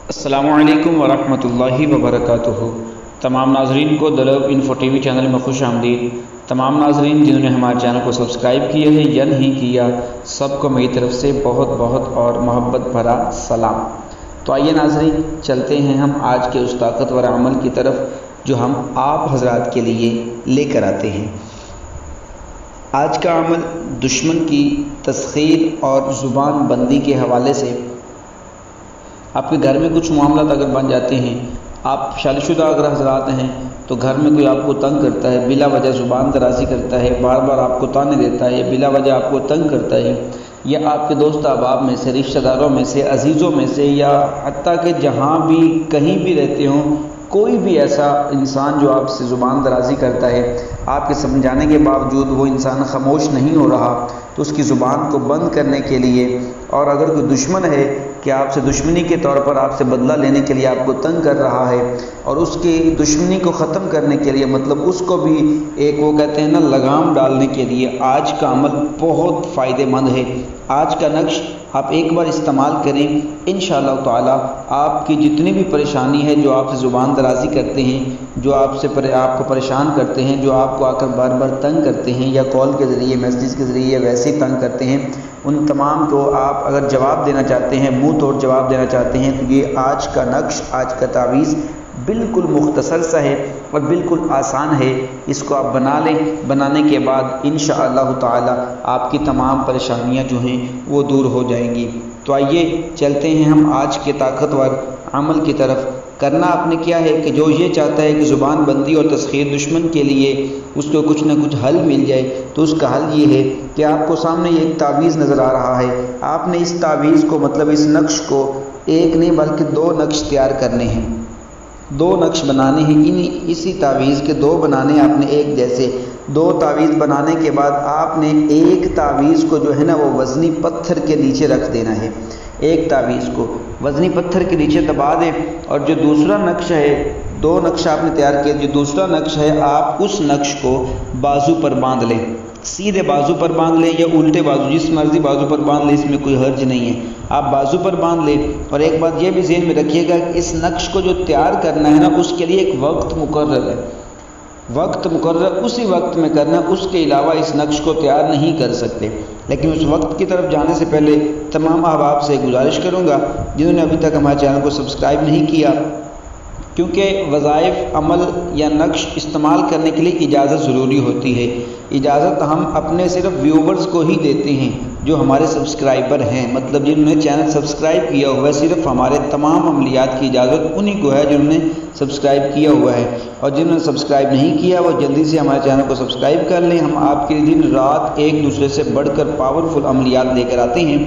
السلام علیکم ورحمۃ اللہ وبرکاتہ۔ تمام ناظرین کو دلوب انفو ٹی وی چینل میں خوش آمدید۔ تمام ناظرین جنہوں نے ہمارے چینل کو سبسکرائب کیا ہے یا نہیں کیا، سب کو میری طرف سے بہت بہت اور محبت بھرا سلام۔ تو آئیے ناظرین، چلتے ہیں ہم آج کے اس طاقتور عمل کی طرف جو ہم آپ حضرات کے لیے لے کر آتے ہیں۔ آج کا عمل دشمن کی تسخیر اور زبان بندی کے حوالے سے آپ کے گھر میں کچھ معاملات اگر بن جاتے ہیں، آپ شادی شدہ اگر حضرات ہیں تو گھر میں کوئی آپ کو تنگ کرتا ہے، بلا وجہ زبان درازی کرتا ہے، بار بار آپ کو تانے دیتا ہے، بلا وجہ آپ کو تنگ کرتا ہے، یا آپ کے دوست احباب میں سے، رشتہ داروں میں سے، عزیزوں میں سے، یا حتیٰ کہ جہاں بھی کہیں بھی رہتے ہوں، کوئی بھی ایسا انسان جو آپ سے زبان درازی کرتا ہے، آپ کے سمجھانے کے باوجود وہ انسان خاموش نہیں ہو رہا، تو اس کی زبان کو بند کرنے کے لیے، اور اگر کوئی دشمن ہے کہ آپ سے دشمنی کے طور پر آپ سے بدلہ لینے کے لیے آپ کو تنگ کر رہا ہے، اور اس کی دشمنی کو ختم کرنے کے لیے، مطلب اس کو بھی ایک وہ کہتے ہیں نا لگام ڈالنے کے لیے، آج کا عمل بہت فائدہ مند ہے۔ آج کا نقش آپ ایک بار استعمال کریں، انشاءاللہ تعالی آپ کی جتنی بھی پریشانی ہے، جو آپ سے زبان درازی کرتے ہیں، جو آپ کو پریشان کرتے ہیں، جو آپ کو آ کر بار بار تنگ کرتے ہیں، یا کال کے ذریعے، میسیج کے ذریعے، یا ویسے ہی تنگ کرتے ہیں، ان تمام کو آپ اگر جواب دینا چاہتے ہیں، منہ توڑ جواب دینا چاہتے ہیں، تو یہ آج کا نقش، آج کا تعویذ بالکل مختصر سا ہے اور بالکل آسان ہے۔ اس کو آپ بنا لیں، بنانے کے بعد انشاءاللہ تعالی آپ کی تمام پریشانیاں جو ہیں وہ دور ہو جائیں گی۔ تو آئیے چلتے ہیں ہم آج کے طاقتور عمل کی طرف۔ کرنا آپ نے کیا ہے کہ جو یہ چاہتا ہے کہ زبان بندی اور تسخیر دشمن کے لیے اس کو کچھ نہ کچھ حل مل جائے، تو اس کا حل یہ ہے کہ آپ کو سامنے یہ ایک تعویذ نظر آ رہا ہے، آپ نے اس تعویذ کو، مطلب اس نقش کو ایک نہیں بلکہ دو نقش تیار کرنے ہیں، دو نقش بنانے ہیں، اسی تعویذ کے دو بنانے ہیں آپ نے ایک جیسے۔ دو تعویذ بنانے کے بعد آپ نے ایک تعویذ کو جو ہے نا وہ وزنی پتھر کے نیچے رکھ دینا ہے، ایک تعویذ کو وزنی پتھر کے نیچے دبا دیں، اور جو دوسرا نقش ہے، دو نقش آپ نے تیار کیا، جو دوسرا نقش ہے آپ اس نقش کو بازو پر باندھ لیں، سیدھے بازو پر باندھ لیں یا الٹے بازو، جس مرضی بازو پر باندھ لیں، اس میں کوئی حرج نہیں ہے، آپ بازو پر باندھ لیں۔ اور ایک بات یہ بھی ذہن میں رکھیے گا کہ اس نقش کو جو تیار کرنا ہے نا، اس کے لیے ایک وقت مقرر ہے، وقت مقرر اسی وقت میں کرنا، اس کے علاوہ اس نقش کو تیار نہیں کر سکتے۔ لیکن اس وقت کی طرف جانے سے پہلے تمام احباب سے گزارش کروں گا جنہوں نے ابھی تک ہمارے چینل کو سبسکرائب نہیں کیا، کیونکہ وظائف، عمل یا نقش استعمال کرنے کے لیے اجازت ضروری ہوتی ہے۔ اجازت ہم اپنے صرف ویورز کو ہی دیتے ہیں جو ہمارے سبسکرائبر ہیں، مطلب جنہوں نے چینل سبسکرائب کیا ہوا ہے، صرف ہمارے تمام عملیات کی اجازت انہی کو ہے جنہوں نے سبسکرائب کیا ہوا ہے، اور جنہوں نے سبسکرائب نہیں کیا وہ جلدی سے ہمارے چینل کو سبسکرائب کر لیں۔ ہم آپ کے دن رات ایک دوسرے سے بڑھ کر پاورفل عملیات لے کر آتے ہیں،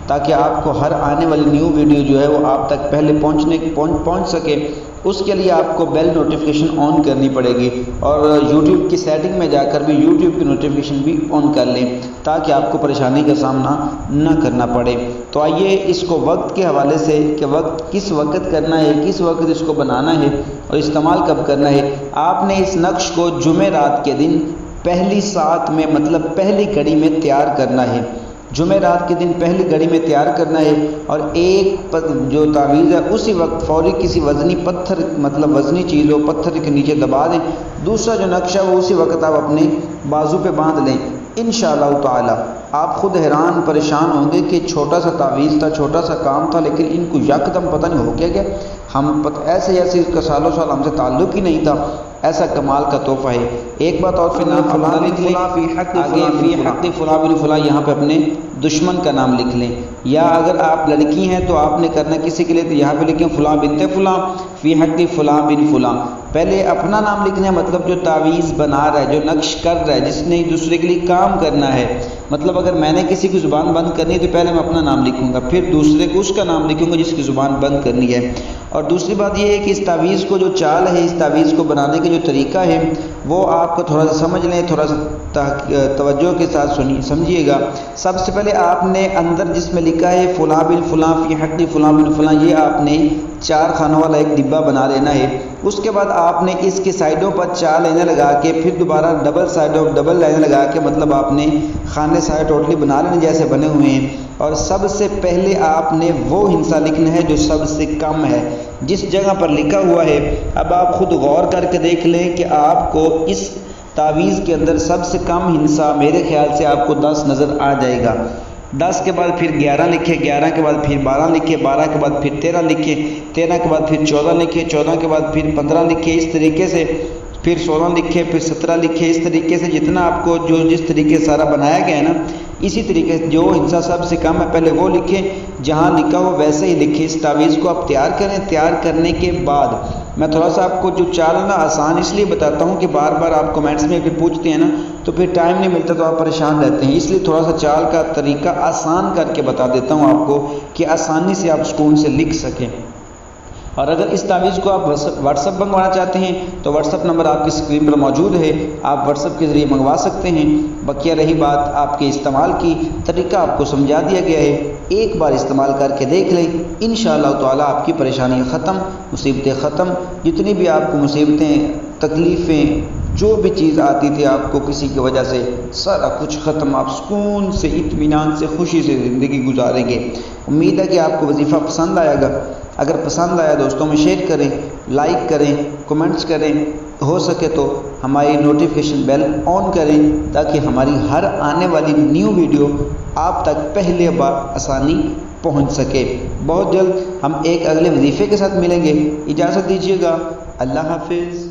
تاکہ آپ کو ہر آنے والی نیو ویڈیو جو ہے وہ آپ تک پہلے پہنچ سکے۔ اس کے لیے آپ کو بیل نوٹیفیکیشن آن کرنی پڑے گی، اور یوٹیوب کی سیٹنگ میں جا کر بھی یوٹیوب کی نوٹیفیکیشن بھی آن کر لیں، تاکہ آپ کو پریشانی کا سامنا نہ کرنا پڑے۔ تو آئیے اس کو وقت کے حوالے سے، کہ وقت کس وقت کرنا ہے، کس وقت اس کو بنانا ہے اور استعمال کب کرنا ہے۔ آپ نے اس نقش کو جمعرات کے دن پہلی ساعت میں، مطلب پہلی گھڑی میں تیار کرنا ہے، جمعرات کے دن پہلی گھڑی میں تیار کرنا ہے، اور ایک جو تعویذ ہے اسی وقت فوری کسی وزنی پتھر، مطلب وزنی چیز ہو، پتھر کے نیچے دبا دیں۔ دوسرا جو نقش ہے وہ اسی وقت آپ اپنے بازو پہ باندھ لیں۔ انشاءاللہ تعالی آپ خود حیران پریشان ہوں گے کہ چھوٹا سا تعویذ تھا، چھوٹا سا کام تھا، لیکن ان کو یکدم پتہ نہیں ہو گیا، ہم ایسے اس کا سالوں سال ہم سے تعلق ہی نہیں تھا۔ ایسا کمال کا تحفہ ہے۔ ایک بات اور، پھر نام فلاں لکھ لیں، آگے فی حق فلاں بن فلاں یہاں پہ اپنے دشمن کا نام لکھ لیں، یا اگر آپ لڑکی ہیں تو آپ نے کرنا کسی کے لیے تو یہاں پہ لکھیں فلاں بنت فلاں فی حق فلاں بن فلاں۔ پہلے اپنا نام لکھنا ہے، مطلب جو تعویذ بنا رہا ہے، جو نقش کر رہا ہے، جس نے دوسرے کے لیے کام کرنا ہے، مطلب اگر میں نے کسی کی زبان بند کرنی ہے تو پہلے میں اپنا نام لکھوں گا، پھر دوسرے کو اس کا نام لکھوں گا جس کی زبان بند کرنی ہے۔ اور دوسری بات یہ ہے کہ اس تعویذ کو جو چال ہے، اس تعویذ کو بنانے کا جو طریقہ ہے وہ آپ کو تھوڑا سا سمجھ لیں، تھوڑا سا توجہ کے ساتھ سمجھیے گا۔ سب سے پہلے آپ نے اندر جس میں لکھا ہے فلاں بن فلاں فی حق فلاں بن فلاں، یہ آپ نے 4 خانوں والا ایک ڈبہ بنا لینا ہے۔ اس کے بعد آپ نے اس کی سائڈوں پر 4 لائنیں لگا کے پھر دوبارہ ڈبل لائنیں لگا کے مطلب آپ نے خانے سارے ٹوٹلی بنا لینے جیسے بنے ہوئے ہیں، اور سب سے پہلے آپ نے وہ ہندسہ لکھنا ہے جو سب سے کم ہے جس جگہ پر لکھا ہوا ہے۔ اب آپ خود غور کر کے دیکھ لیں کہ آپ کو اس تعویذ کے اندر سب سے کم ہندسہ میرے خیال سے آپ کو 10 نظر آ جائے گا۔ 10 کے بعد پھر 11 لکھے، 11 کے بعد پھر 12 لکھے، 12 کے بعد پھر 13 لکھے، 13 کے بعد پھر 14 لکھے، 14 کے بعد پھر 15 لکھے، اس طریقے سے پھر 16 لکھے، پھر 17 لکھے، اس طریقے سے جتنا آپ کو جس طریقے سے سارا بنایا گیا ہے نا، اسی طریقے سے جو ہندسہ سب سے کم ہے پہلے وہ لکھیں، جہاں لکھا ہو ویسے ہی لکھیں۔ اس تعویذ کو آپ تیار کریں۔ تیار کرنے کے بعد میں تھوڑا سا آپ کو جو چال ہے نا آسان اس لیے بتاتا ہوں کہ بار بار آپ کمنٹس میں پھر پوچھتے ہیں نا تو پھر ٹائم نہیں ملتا تو آپ پریشان رہتے ہیں، اس لیے تھوڑا سا چال کا طریقہ آسان کر کے بتا دیتا ہوں آپ کو کہ آسانی سے آپ سکون سے لکھ سکیں۔ اور اگر اس تعویذ کو آپ واٹس ایپ منگوانا چاہتے ہیں تو واٹس ایپ نمبر آپ کی اسکرین پر موجود ہے، آپ واٹس ایپ کے ذریعے منگوا سکتے ہیں۔ بقیہ رہی بات آپ کے استعمال کی، طریقہ آپ کو سمجھا دیا گیا ہے، ایک بار استعمال کر کے دیکھ لیں، انشاءاللہ تعالی آپ کی پریشانیاں ختم، مصیبتیں ختم، جتنی بھی آپ کو مصیبتیں، تکلیفیں، جو بھی چیز آتی تھی آپ کو کسی کی وجہ سے، سارا کچھ ختم، آپ سکون سے، اطمینان سے، خوشی سے زندگی گزاریں گے۔ امید ہے کہ آپ کو وظیفہ پسند آئے گا۔ اگر پسند آیا دوستوں میں شیئر کریں، لائک کریں، کمنٹس کریں، ہو سکے تو ہماری نوٹیفیکیشن بیل آن کریں تاکہ ہماری ہر آنے والی نیو ویڈیو آپ تک پہلے بار آسانی پہنچ سکے۔ بہت جلد ہم ایک اگلے وظیفے کے ساتھ ملیں گے، اجازت دیجیے گا، اللہ حافظ۔